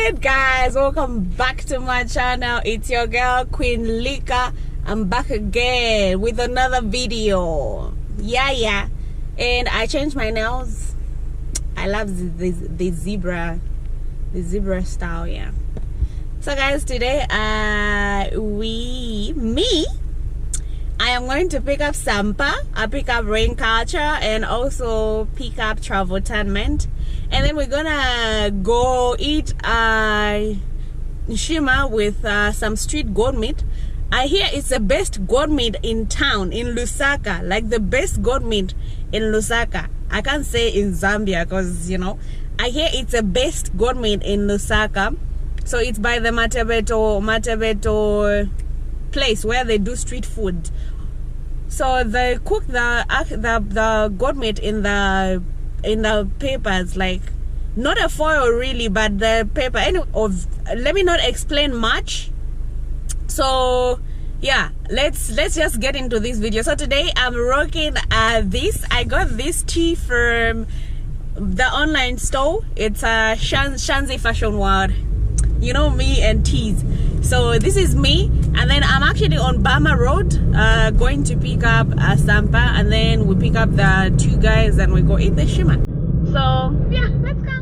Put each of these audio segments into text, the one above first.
Good guys, welcome back to my channel. It's your girl Queen Lika. I'm back again with another video. Yeah, and I changed my nails. I love the zebra style. Yeah. So guys, today I am going to pick up Sampa. I pick up rain culture and also pick up traveltainment. And then we're gonna go eat shima with some street goat meat. I hear it's the best goat meat in town, in Lusaka, like the best goat meat in Lusaka. I can't say in Zambia because, you know, I hear it's the best goat meat in Lusaka. So it's by the Matebeto place where they do street food. So they cook the goat meat in the papers, like not a foil really, but the paper. Anyway, let me not explain much. So yeah, let's just get into this video. So today I'm rocking this. I got this tea from the online store. It's a Shanzi Fashion World. You know me and teas. So this is me, and then I'm actually on Bama Road going to pick up Sampa, and then we pick up the two guys and we go eat the shima. So yeah, let's go.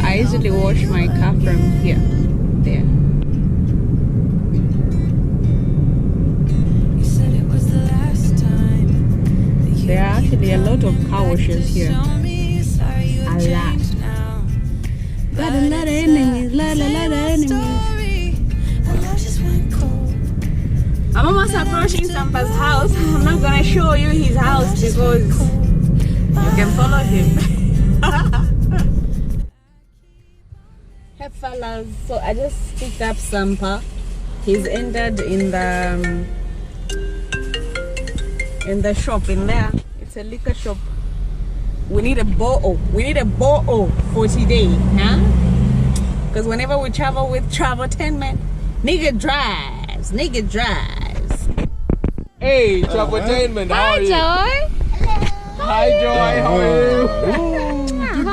I usually wash my car from here, there. There are actually a lot of car washes here. A lot. Got a lot of enemies, lot of enemies. I'm almost approaching Sampa's house. I'm not gonna show you his house because you can follow him. Hey fellas, so I just picked up Sampa. He's entered in the shop in there. It's a liquor shop. We need a bo'o. We need a bo'o for today, huh? Because whenever we travel with traveltainment, nigga drives. Hey, traveltainment, how are you? Joy. Hi, Joy. How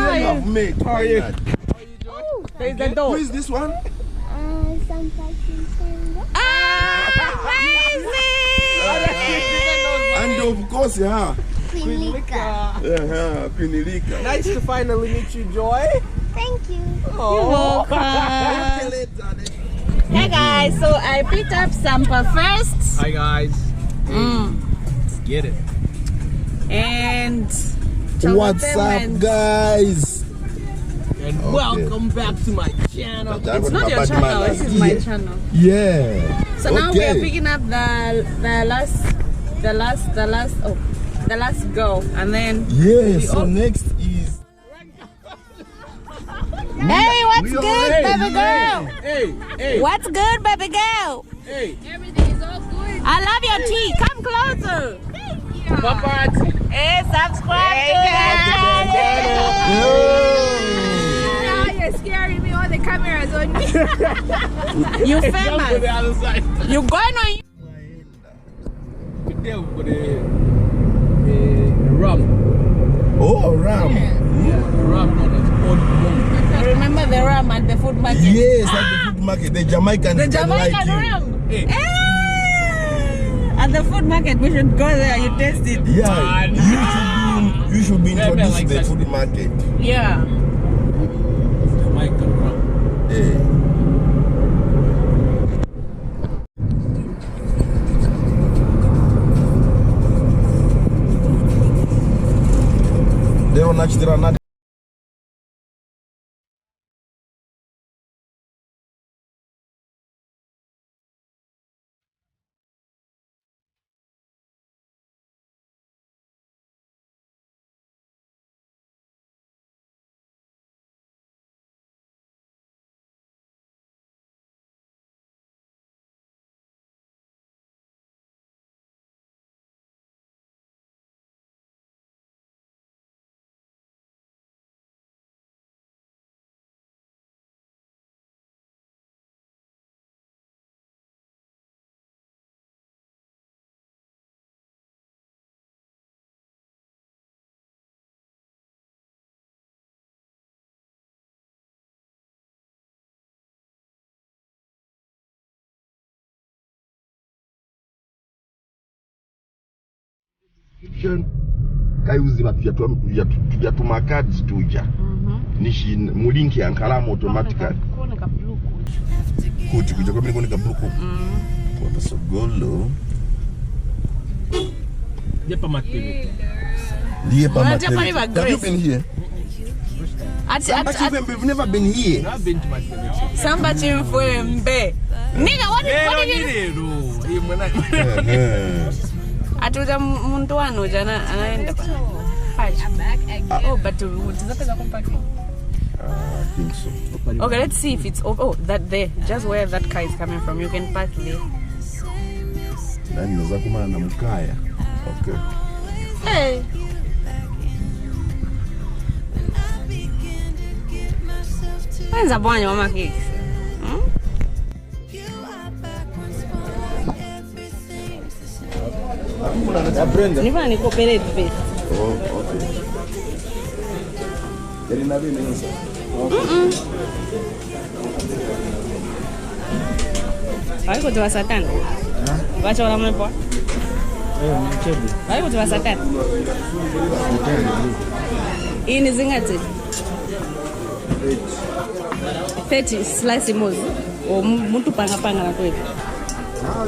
are you? How are you? There's the door. Who is this one? Some chimfwembe. And of course, yeah. Queen Lika. Yeah, Queen Lika. Nice to finally meet you, Joy. Thank you. Oh. Hey guys, so I picked up Sampa first. Hi guys. Let's get it. And What's up, guys? And welcome back to my channel. It's not your channel, this is my channel. Yeah. So now we are picking up the last girl, and then yeah. So next is. Hey, what's good, baby girl? Hey. What's good, baby girl? Hey. Everything is all good. I love your tea. Come closer. Papa. Hey, subscribe to Now you're scaring me. All the cameras on me. You Jump to famous. the other side. You going on? Today we put a rum. Oh, ram. Yeah, rum known as old rum. Remember the ram at the food market? Yes, at the food market, the Jamaican. The Jamaican ram. Hey. At the food market, we should go there. You taste it. Yeah, you should be introduced like to the that. food market. Yeah. Jamaican rum. Yeah. Kaiuziva tuja tumakadi tuja nishi mulinki ankalamu automatically kuti kuja kwa mimi kabluku kwa pasogolo Depa matebe. Have you been here? We've never been here. I've been to matebe. Samba chimfwembe. Nigga, what did you atuja muntu wanu jana anaenda pa. Oh, but tutapeza compacting. I think so. Okay, let's see if it's over. Oh, that there, just where that car is coming from, you can park there. Nani naweza kumana na mkaya. Okay. Hey. When's bwana mama cakes? Niva ni cooperate first. Oh, okay. Ele na bem menos. Vai kutoa Satan. Wacha wala mlepo. Mchebu. Vai kutoa Satan. Hii ni zingati? 30 slice mozi. O mtu panga na kweli.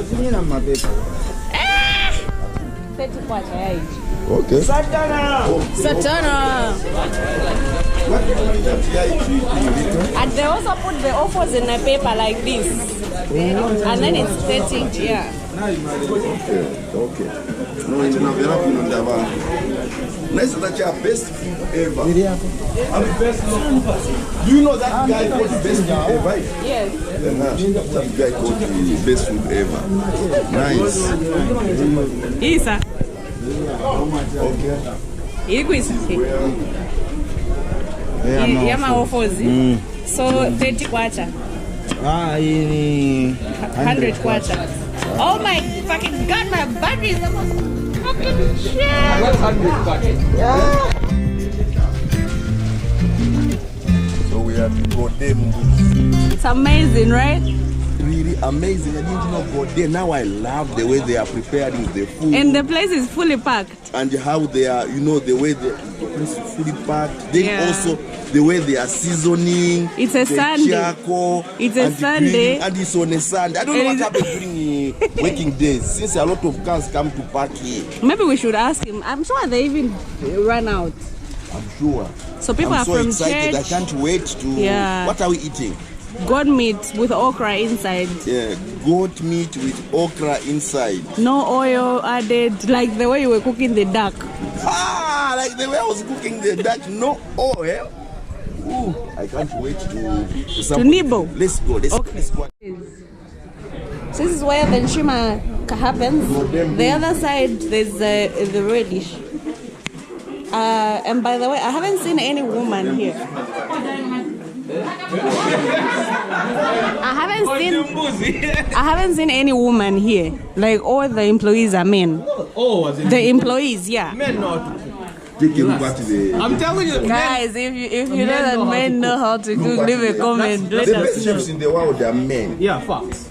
Zingine mapepa. 30 kwacha ya hivi. Okay. Satana. And they also put the offers in a paper like this. And then it's 30, yeah. Okay. No, it's not very good. Nice that your best food ever. I'm the best food. Do you know that guy called the best food ever? Yes. That guy called the best food ever. Nice. Isa. Okay. Iguisi. Yama offers. So 30 kwacha. 100 kwacha. Oh my fucking god, my battery is almost fucking shit. What's 100 kwacha? Yeah. So we have Gode. It's amazing, right? Really amazing. I didn't know Gode. Now I love the way they are preparing the food. And the place is fully packed. And how they are, you know, the way the place is fully packed. Then also the way they are seasoning. It's a Sunday. Charcoal, it's a Sunday. And it's on a Sunday. I don't know what happens during working days, since a lot of cars come to park here. Maybe we should ask him. I'm sure they even run out. I'm sure. So people I'm are so from excited. church. I can't wait to. Yeah. What are we eating? Goat meat with okra inside. Yeah, goat meat with okra inside. No oil added, like the way you were cooking the duck. Ah, like the way I was cooking the duck, no oil. Ooh, I can't wait to nibble. Let's go. Let's go. So this is where the Choma happens. The other side, there's the reddish. And by the way, I haven't seen any woman here. I haven't seen any woman here. Like all the employees are men. Oh, was it? The employees, yeah. Men not. I'm telling you, guys, if you know that men know how to cook, leave a comment. The best chefs in the world are men. Yeah, facts.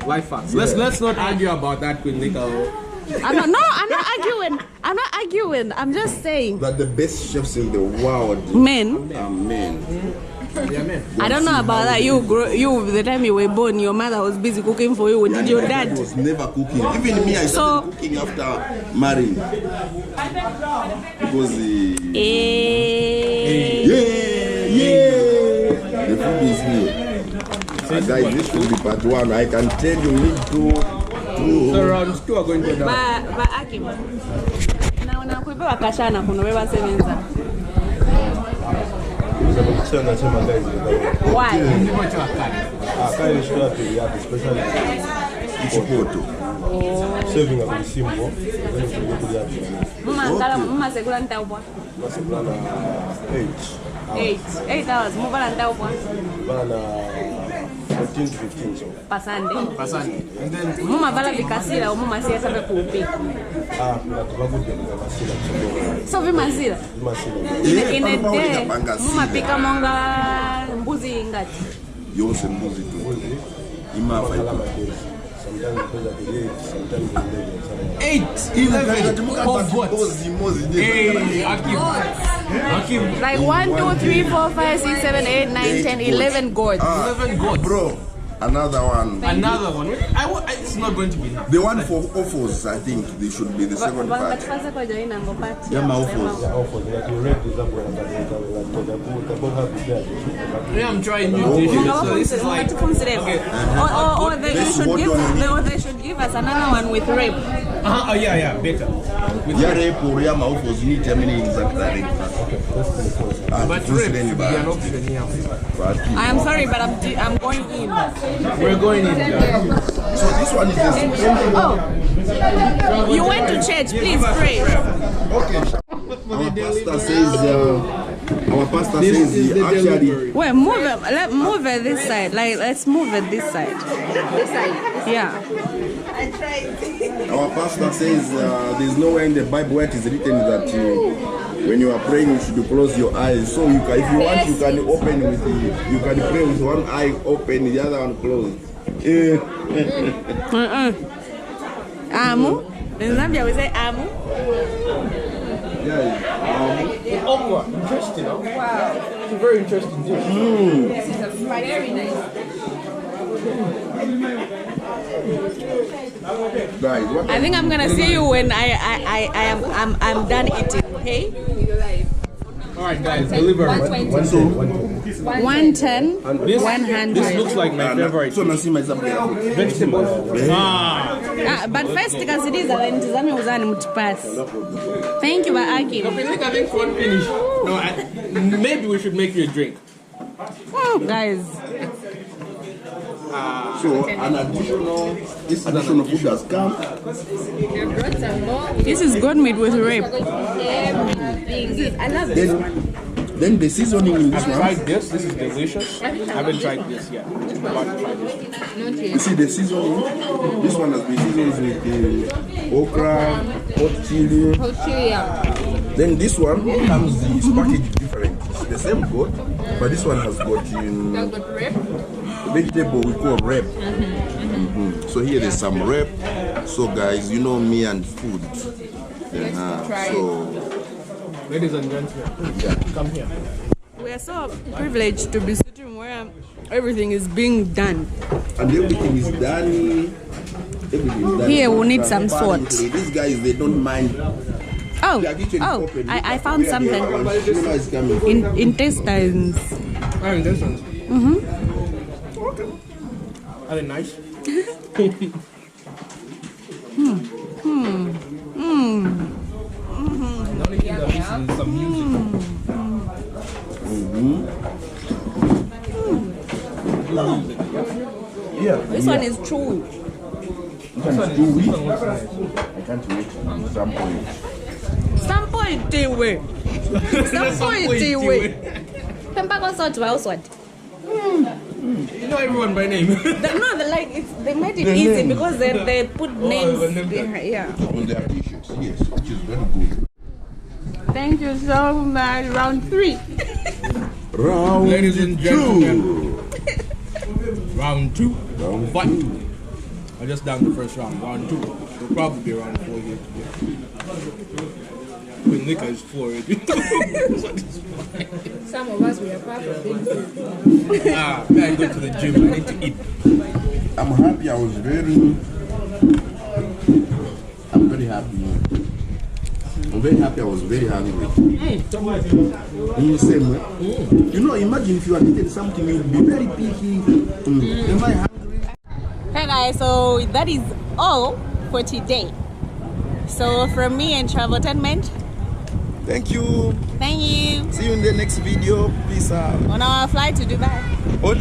Why facts? Yeah. Let's not argue about that, Queen Nicole. I'm not arguing. I'm just saying that the best chefs in the world men are men. Yeah, man. I don't know about that. You, the time you were born, your mother was busy cooking for you. Did your dad? Was never cooking. Even me, I started cooking after marrying. because the food is here. Guys, this will be part 1. I can tell you need to. So rounds 2 are going to down. But Akim. Now kuipewa kashana kuno beba sevenza. Why? Especially Ichipoto. Serving of the symbol. Mama segura ntaubwa. 8 hours. Mubala ntaubwa. 14 to 15 so. Pasande. And then Mama vala vikasira mama siya sabe kuupika. So vimasira. In a day, mama pika monga mbuzi ngati. Yose mbuzi tu. Ima 5. Sometimes 8, 11 of what? Like 1, 2, 3, 4, 5, 6, 7, 8, 9, 10, 11 gourds. 11 gourds. Bro, another one. Another one. It's not going to be enough. The one for offers, I think they should be the second part. Nyama offers. Yeah, I'm trying new dishes. So this is like or they should give us another one with rape. Oh yeah, better. With rape or Nyama offers need terminating exactly. But rape, we are not even here. I am sorry, but I'm going in. We're going in. So this one is just. Oh, you went to church. Please pray. Okay. Our pastor says actually. Wait, move it this side. Let's move it this side. This side. Yeah. Our pastor says there's nowhere in the Bible where it is written that when you are praying you should close your eyes. So you can, if you want, you can open with you can pray with one eye open, the other one closed. Amu. In Zambia we say amu. Interesting. Wow. It's a very interesting dish. This is very nice. Guys, I think I'm gonna see you when I'm done eating. Okay. Alright guys, deliver. 110, 100. This looks like my favorite. So Nasima is up there. Vegetables. But first, thank you, Aki. Okay, I think one finish. No, maybe we should make you a drink. Oh, guys. So an additional food has come. This is good meat with rape. I love this. Then the seasoning in this I've one. tried this. This is delicious. I haven't tried this yet. I'm about to try this. You see the seasoning. This one has been seasoned with okra, hot chili. Then this one comes is packaged different. It's the same goat, but this one has got vegetable we call wrap. So here there's some wrap. So guys, you know me and food. So Ladies and gentlemen, come here. We are so privileged to be sitting where everything is being done. And everything is done. Here we need some salt. These guys, they don't mind. I found something. Intestines. Oh, intestines. Are they nice? The only thing that missing is some music. This one is true. This one is chewy. I can't wait. Some point away. You know everyone by name. They made it easy because they put names behind. Yeah. On their t-shirts, yes, which is very good. Thank you so much. Round 3. Round Ladies and gentlemen. Round 2. But I just down the first round. Round 2. It'll probably be round 4 here today. When liquor is 4 already. Some of us we are part of it. I go to the gym. I need to eat. I'm happy. I'm very happy. I'm very happy. I was very hungry. In the same way. You know, imagine if you had eaten something, you'd be very picky. Am I hungry? Hey guys, so that is all for today. So from me and Traveltainment, Thank you. thank you See you in the next video. Peace out. on our flight to Dubai. Oh,